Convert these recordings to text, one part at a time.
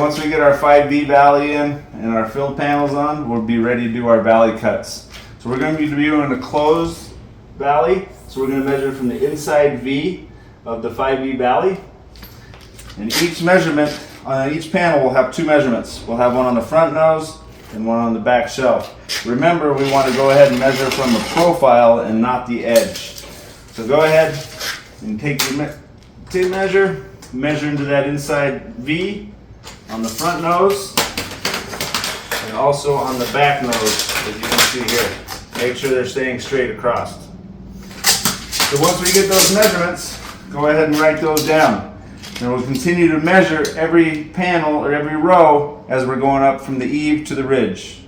once we get our 5V valley in and our fill panels on, we'll be ready to do our valley cuts. So we're going to be doing a closed valley. So we're going to measure from the inside V of the 5V valley. And each measurement on each panel will have two measurements. We'll have one on the front nose and one on the back shelf. Remember, we want to go ahead and measure from the profile and not the edge. So go ahead and take your tape measure, measure into that inside V on the front nose and also on the back nose, as you can see here. Make sure they're staying straight across. So once we get those measurements, go ahead and write those down. And we'll continue to measure every panel or every row as we're going up from the eave to the ridge.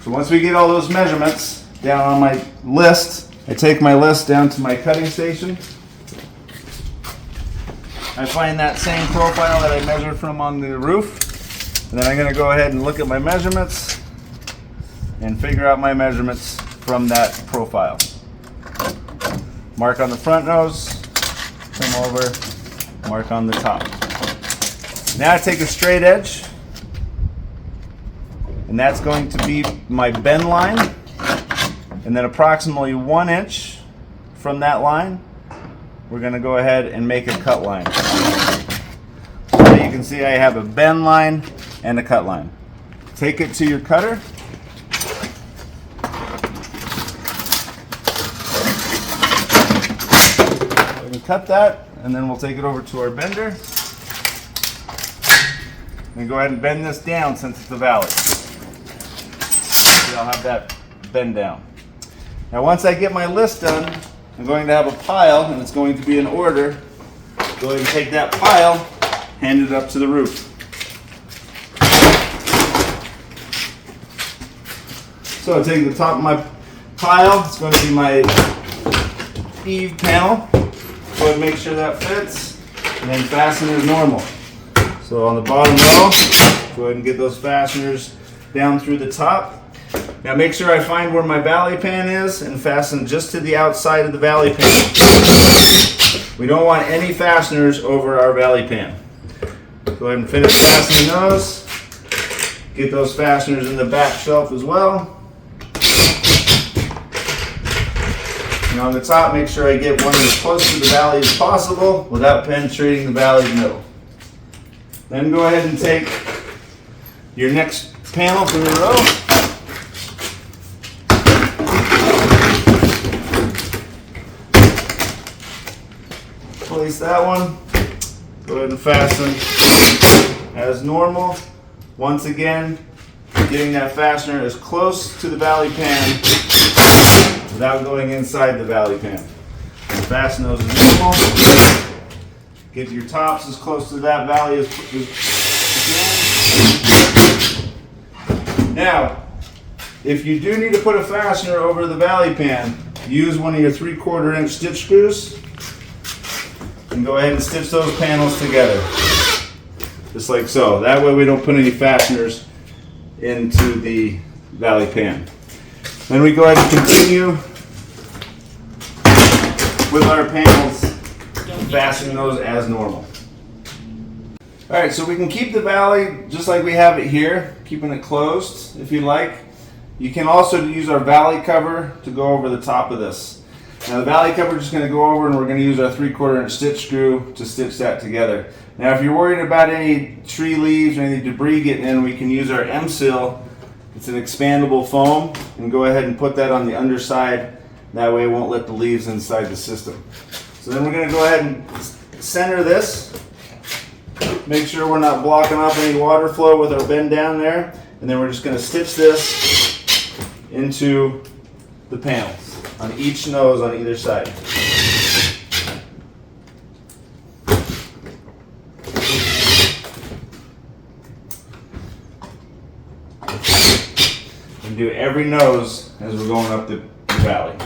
So once we get all those measurements down on my list, I take my list down to my cutting station. I find that same profile that I measured from on the roof. And then I'm going to go ahead and look at my measurements and figure out my measurements from that profile. Mark on the front nose, come over, mark on the top. Now I take a straight edge, and that's going to be my bend line, and then approximately 1 inch from that line, we're going to go ahead and make a cut line. So you can see I have a bend line and a cut line. Take it to your cutter. Cut that, and then we'll take it over to our bender and go ahead and bend this down since it's a valley. So I'll have that bend down. Now once I get my list done, I'm going to have a pile, and it's going to be in order. Go ahead and take that pile, hand it up to the roof. So I'll take the top of my pile, it's going to be my eave panel. Go ahead and make sure that fits, and then fasten as normal. So on the bottom row, go ahead and get those fasteners down through the top. Now make sure I find where my valley pan is and fasten just to the outside of the valley pan. We don't want any fasteners over our valley pan. Go ahead and finish fastening those. Get those fasteners in the back shelf as well. And on the top, make sure I get one as close to the valley as possible without penetrating the valley middle. Then go ahead and take your next panel from your row. Place that one. Go ahead and fasten as normal. Once again, getting that fastener as close to the valley pan without going inside the valley pan. Fasten those as normal. Get your tops as close to that valley as you can. Now, if you do need to put a fastener over the valley pan, use one of your 3/4 inch stitch screws and go ahead and stitch those panels together. Just like so. That way we don't put any fasteners into the valley pan. Then we go ahead and continue with our panels and fasten those as normal. Alright, so we can keep the valley just like we have it here, keeping it closed if you like. You can also use our valley cover to go over the top of this. Now the valley cover is just going to go over, and we're going to use our 3/4 inch stitch screw to stitch that together. Now if you're worried about any tree leaves or any debris getting in, we can use our M-Seal. It's an expandable foam, and go ahead and put that on the underside. That way it won't let the leaves inside the system. So then we're going to go ahead and center this. Make sure we're not blocking off any water flow with our bend down there. And then we're just going to stitch this into the panels on each nose on either side. And do every nose as we're going up the valley.